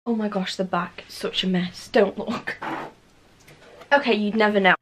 Oh my gosh, the back is such a mess. Don't look. Okay, you'd never know.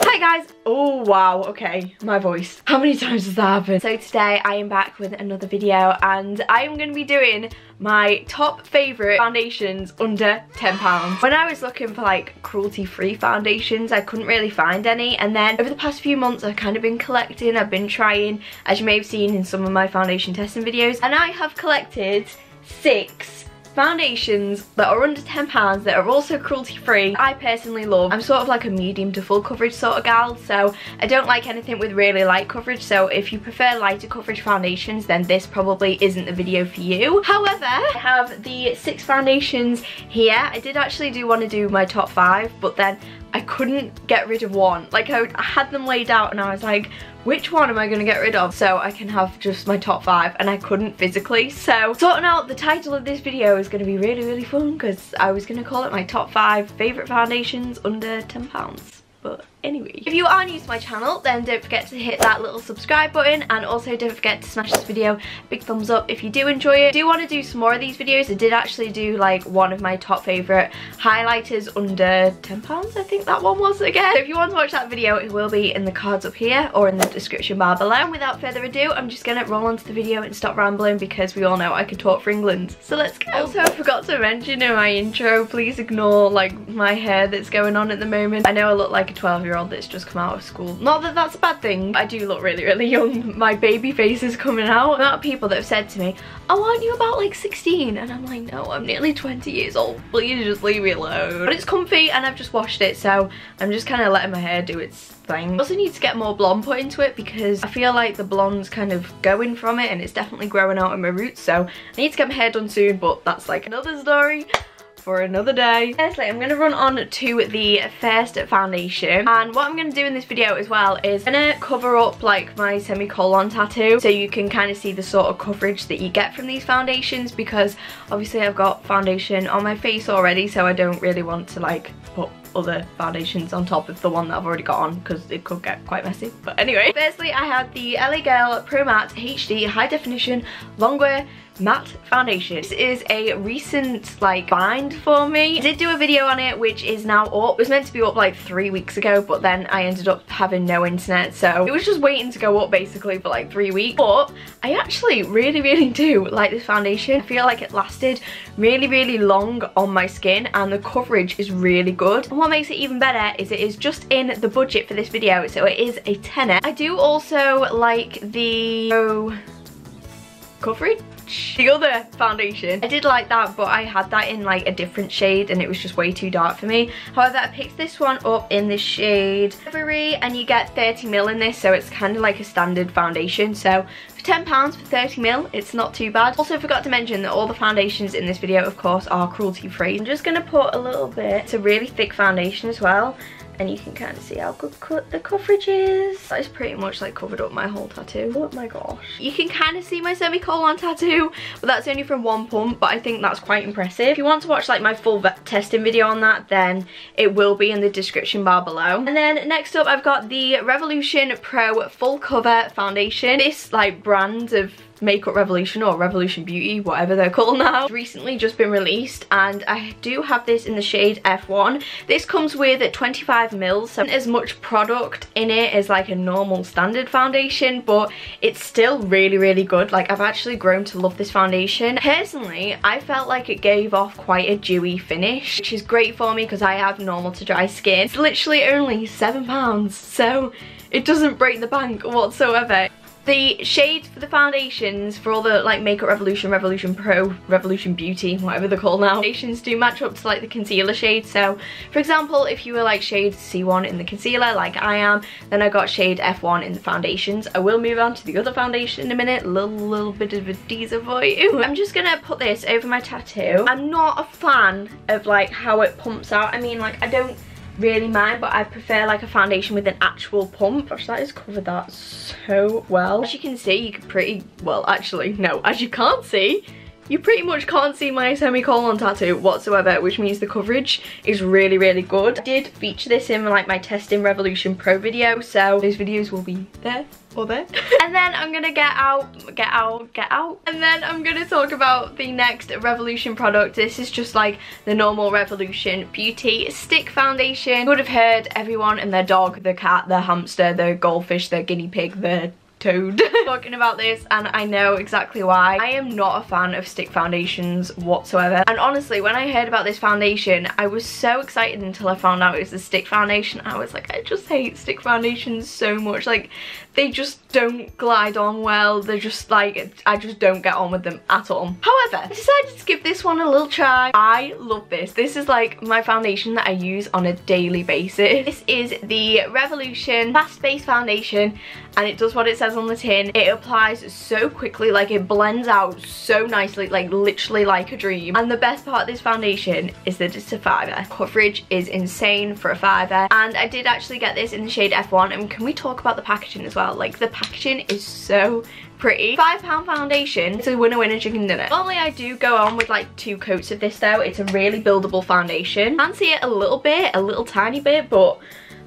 Hi guys. Oh wow, okay, my voice. How many times has that happened? So today I am back with another video and I am going to be doing my top favourite foundations under £10. When I was looking for like cruelty free foundations, I couldn't really find any, and then over the past few months I've kind of been collecting, I've been trying, as you may have seen in some of my foundation testing videos, and I have collected 6 foundations that are under £10 that are also cruelty free. I personally love. I'm sort of like a medium to full coverage sort of gal, so I don't like anything with really light coverage, so if you prefer lighter coverage foundations then this probably isn't the video for you. However, I have the 6 foundations here. I did actually want to do my top 5, but then I couldn't get rid of one. Like I had them laid out and I was like, which one am I going to get rid of so I can have just my top 5, and I couldn't physically. So sorting out the title of this video is going to be really fun, because I was going to call it my top 5 favourite foundations under £10. But anyway, if you are new to my channel then don't forget to hit that little subscribe button, and also don't forget to smash this video a big thumbs up if you do enjoy it. I do want to do some more of these videos. I did actually do like one of my top favourite highlighters under £10, I think that one was again. So if you want to watch that video, it will be in the cards up here or in the description bar below. And without further ado, I'm just gonna roll onto the video and stop rambling, because we all know I can talk for England. So let's go. Also, I forgot to mention in my intro, please ignore like my hair that's going on at the moment. I know I look like a 12-year-old that's just come out of school. Not that that's a bad thing. I do look really young. My baby face is coming out. The amount of people that have said to me, oh, aren't you about like 16? And I'm like, no, I'm nearly 20 years old. Please just leave me alone. But it's comfy and I've just washed it, so I'm just kind of letting my hair do its thing. I also need to get more blonde put into it, because I feel like the blonde's kind of going from it and it's definitely growing out in my roots, so I need to get my hair done soon, but that's like another story for another day. Firstly, I'm going to run on to the first foundation, and what I'm going to do in this video as well is I'm going to cover up like my semicolon tattoo so you can kind of see the sort of coverage that you get from these foundations, because obviously I've got foundation on my face already, so I don't really want to like put other foundations on top of the one that I've already got on, because it could get quite messy. But anyway, firstly I have the LA Girl Pro Matte HD High Definition Longwear Matte Foundation. This is a recent like find for me. I did do a video on it which is now up. It was meant to be up like 3 weeks ago, but then I ended up having no internet, so it was just waiting to go up basically for like 3 weeks. But I actually really do like this foundation. I feel like it lasted really long on my skin, and the coverage is really good. And what makes it even better is it is just in the budget for this video, so it is a tenner. I do also like the coverage. The other foundation, I did like that, but I had that in like a different shade and it was just way too dark for me. However, I picked this one up in the shade Ivory, and you get 30ml in this, so it's kind of like a standard foundation. So for £10 for 30ml, it's not too bad. Also forgot to mention that all the foundations in this video of course are cruelty free. I'm just going to put a little bit. It's a really thick foundation as well, and you can kind of see how good the coverage is. That is pretty much like covered up my whole tattoo. Oh my gosh. You can kind of see my semicolon tattoo, but that's only from one pump, but I think that's quite impressive. If you want to watch like my full testing video on that, then it will be in the description bar below. And then next up I've got the Revolution Pro Full Cover Foundation. This like brand of Makeup Revolution or Revolution Beauty, whatever they're called now, it's recently just been released, and I do have this in the shade F1. This comes with 25ml, so not as much product in it as like a normal standard foundation, but it's still really good. Like I've actually grown to love this foundation. Personally, I felt like it gave off quite a dewy finish, which is great for me because I have normal to dry skin. It's literally only £7, so it doesn't break the bank whatsoever. The shades for the foundations for all the like Makeup Revolution, Revolution Pro, Revolution Beauty, whatever they're called now, foundations do match up to like the concealer shade. So for example, if you were like shade C1 in the concealer like I am, then I got shade F1 in the foundations. I will move on to the other foundation in a minute, little bit of a teaser for you. I'm just gonna put this over my tattoo. I'm not a fan of like how it pumps out. I mean, like I don't really mind, but I prefer like a foundation with an actual pump. Gosh, that has covered that so well. As you can see, you can pretty well, actually no, as you can't see, You pretty much can't see my semicolon tattoo whatsoever, which means the coverage is really, really good. I did feature this in like my Testing Revolution Pro video, so those videos will be there or there. And then I'm gonna get out. And then I'm gonna talk about the next Revolution product. This is just like the normal Revolution Beauty Stick Foundation. You would have heard everyone and their dog, the cat, the hamster, the goldfish, the guinea pig, the toad talking about this, and I know exactly why. I am not a fan of stick foundations whatsoever, and honestly when I heard about this foundation I was so excited until I found out it was a stick foundation. I was like, I just hate stick foundations so much. Like, they just don't glide on well. They're just like, I just don't get on with them at all. However, I decided to give this one a little try. I love this. This is like my foundation that I use on a daily basis. This is the Revolution Fast Base Foundation, and it does what it says on the tin. It applies so quickly, like it blends out so nicely, like literally like a dream. And the best part of this foundation is that it's a $5. Coverage is insane for a $5, and I did actually get this in the shade F1. And can we talk about the packaging as well? Like, the packaging is so pretty. £5 foundation. It's a winner chicken dinner. Normally I do go on with like 2 coats of this though. It's a really buildable foundation. Fancy it a little bit, a little tiny bit, but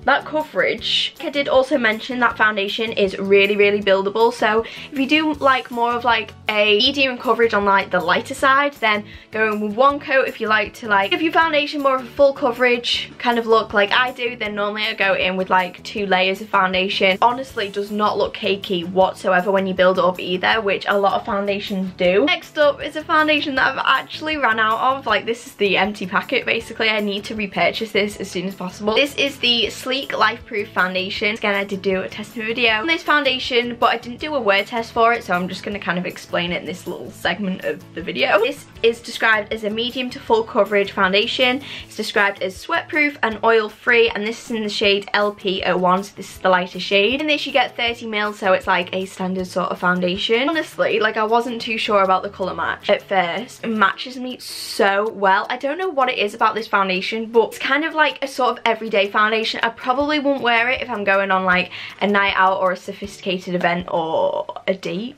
that coverage. I did also mention that foundation is really, really buildable, so if you do like more of like a medium coverage on like the lighter side, then go in with 1 coat. If you like to like give your foundation more of a full coverage kind of look like I do, then normally I go in with like 2 layers of foundation. Honestly, does not look cakey whatsoever when you build it up either, which a lot of foundations do. Next up is a foundation that I've actually ran out of. Like, this is the empty packet basically. I need to repurchase this as soon as possible. This is the Sleek Life Proof Foundation. Again, I did do a testing video on this foundation, but I didn't do a word test for it, so I'm just going to kind of explain it in this little segment of the video. This is described as a medium to full coverage foundation. It's described as sweat proof and oil free, and this is in the shade LP01, so this is the lighter shade. In this you get 30 ml, so it's like a standard sort of foundation. Honestly, like, I wasn't too sure about the colour match at first. It matches me so well. I don't know what it is about this foundation, but it's kind of like a sort of everyday foundation. I probably won't wear it if I'm going on like a night out or a sophisticated event or a date.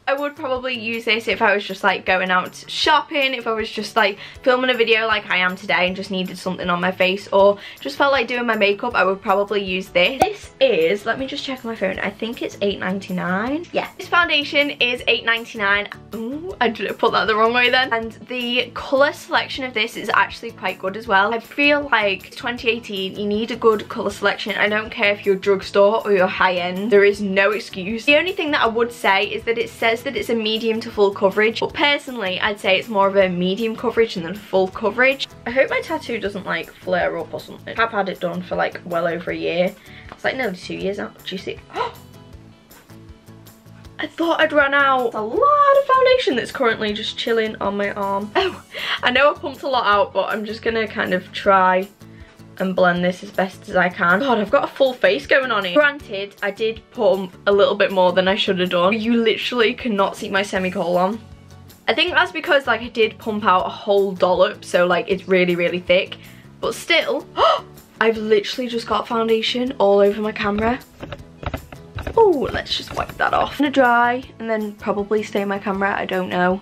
I would probably use this if I was just like going out shopping, if I was just like filming a video like I am today and just needed something on my face, or just felt like doing my makeup. I would probably use this. This is, let me just check my phone, I think it's $8.99. Yeah, this foundation is $8.99. Ooh, I did put that the wrong way then. And the colour selection of this is actually quite good as well. I feel like 2018, you need a good colour selection. I don't care if you're drugstore or you're high end, there is no excuse. The only thing that I would say is that it says that it's a medium to full coverage, but personally I'd say it's more of a medium coverage than full coverage. I hope my tattoo doesn't like flare up or something. I've had it done for like well over a year. It's like nearly 2 years now. Do you see? I thought I'd run out. A lot of foundation that's currently just chilling on my arm. Oh, I know I pumped a lot out, but I'm just gonna kind of try and blend this as best as I can. God, I've got a full face going on here. Granted, I did pump a little bit more than I should have done. You literally cannot see my semicolon. I think that's because like I did pump out a whole dollop, so like it's really, really thick. But still, I've literally just got foundation all over my camera. Oh, let's just wipe that off. I'm gonna dry and then probably stain my camera, I don't know.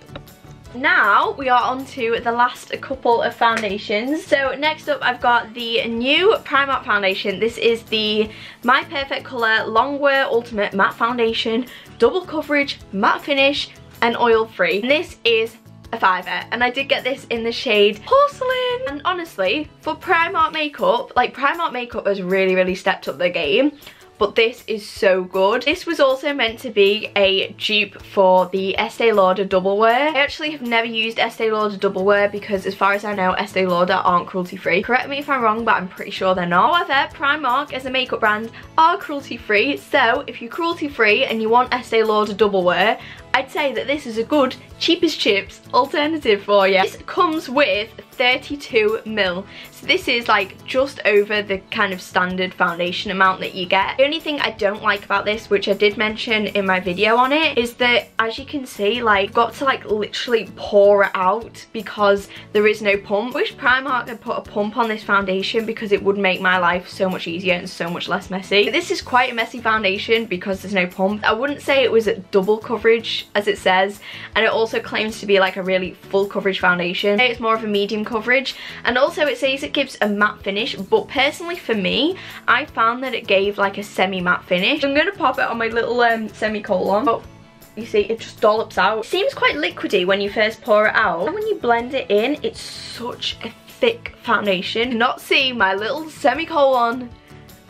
Now we are on to the last couple of foundations. So next up I've got the new Primark foundation. This is the My Perfect Colour Longwear Ultimate Matte Foundation, double coverage, matte finish and oil free. And this is a $5, and I did get this in the shade Porcelain. And honestly, for Primark makeup, like Primark makeup has really, really stepped up their game. But this is so good. This was also meant to be a dupe for the Estee Lauder Double Wear. I actually have never used Estee Lauder Double Wear because as far as I know, Estee Lauder aren't cruelty free. Correct me if I'm wrong, but I'm pretty sure they're not. However, Primark as a makeup brand are cruelty free. So if you're cruelty free and you want Estee Lauder Double Wear, I'd say that this is a good, cheap as chips alternative for you. This comes with 32 ml. So this is like just over the kind of standard foundation amount that you get. The only thing I don't like about this, which I did mention in my video on it, is that as you can see, like you've got to like literally pour it out because there is no pump. I wish Primark had put a pump on this foundation because it would make my life so much easier and so much less messy. But this is quite a messy foundation because there's no pump. I wouldn't say it was at double coverage coverage as it says, and it also claims to be like a really full coverage foundation. It's more of a medium coverage, and also it says it gives a matte finish, but personally for me, I found that it gave like a semi-matte finish. I'm gonna pop it on my little semicolon. Oh, you see, it just dollops out. It seems quite liquidy when you first pour it out, and when you blend it in, it's such a thick foundation. Not see my little semicolon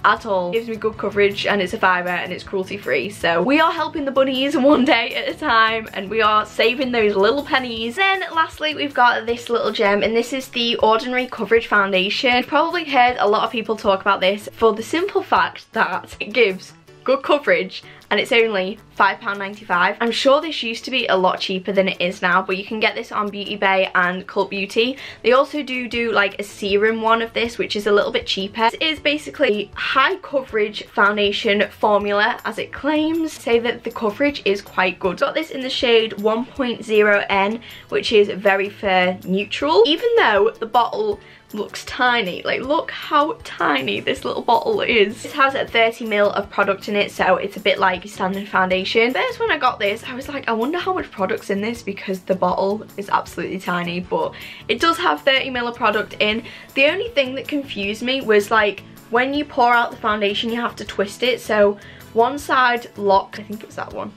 at all. It gives me good coverage, and it's a fibre, and it's cruelty free. So we are helping the bunnies one day at a time, and we are saving those little pennies. Then lastly, we've got this little gem, and this is the Ordinary Coverage Foundation. You've probably heard a lot of people talk about this for the simple fact that it gives good coverage, and it's only £5.95. I'm sure this used to be a lot cheaper than it is now, but you can get this on Beauty Bay and Cult Beauty. They also do like a serum one of this, which is a little bit cheaper. This is basically a high coverage foundation formula, as it claims. Say that the coverage is quite good. Got this in the shade 1.0N, which is very fair neutral, even though the bottle looks tiny. Like, look how tiny this little bottle is. This has a 30ml of product in it, so it's a bit like standard foundation. First, when I got this, I was like, I wonder how much product's in this, because the bottle is absolutely tiny, but it does have 30ml of product in. The only thing that confused me was, like, when you pour out the foundation, you have to twist it, so one side locked. I think it was that one.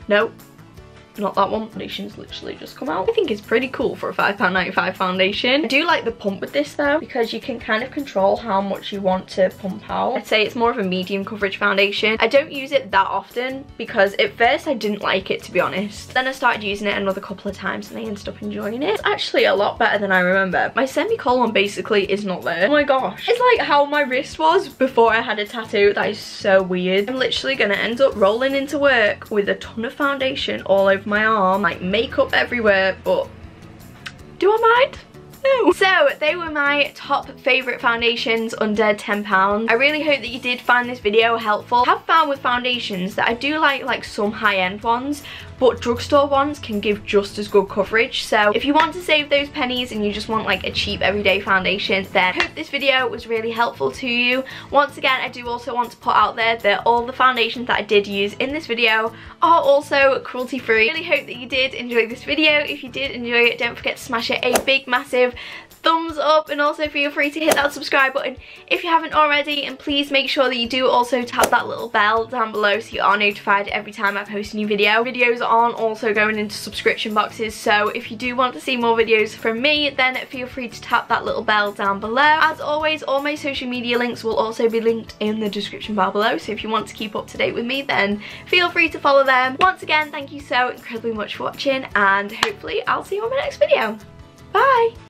No, not that one. Foundation's literally just come out. I think it's pretty cool for a £5.95 foundation. I do like the pump with this though, because you can kind of control how much you want to pump out. I'd say it's more of a medium coverage foundation. I don't use it that often, because at first I didn't like it, to be honest. Then I started using it another couple of times, and I ended up enjoying it. It's actually a lot better than I remember. My semicolon basically is not there. Oh my gosh. It's like how my wrist was before I had a tattoo. That is so weird. I'm literally gonna end up rolling into work with a ton of foundation all over my arm, like makeup everywhere, but do I mind? No. So they were my top favourite foundations under £10. I really hope that you did find this video helpful. I have found with foundations that I do like some high-end ones, but drugstore ones can give just as good coverage. So if you want to save those pennies and you just want like a cheap everyday foundation, then I hope this video was really helpful to you. Once again, I do also want to put out there that all the foundations that I did use in this video are also cruelty free. I really hope that you did enjoy this video. If you did enjoy it, don't forget to smash it a big massive thumbs up, and also feel free to hit that subscribe button if you haven't already, and please make sure that you do also tap that little bell down below so you are notified every time I post a new video. Videos aren't also going into subscription boxes, so if you do want to see more videos from me, then feel free to tap that little bell down below. As always, all my social media links will also be linked in the description bar below, so if you want to keep up to date with me, then feel free to follow them. Once again, thank you so incredibly much for watching, and hopefully I'll see you on my next video. Bye!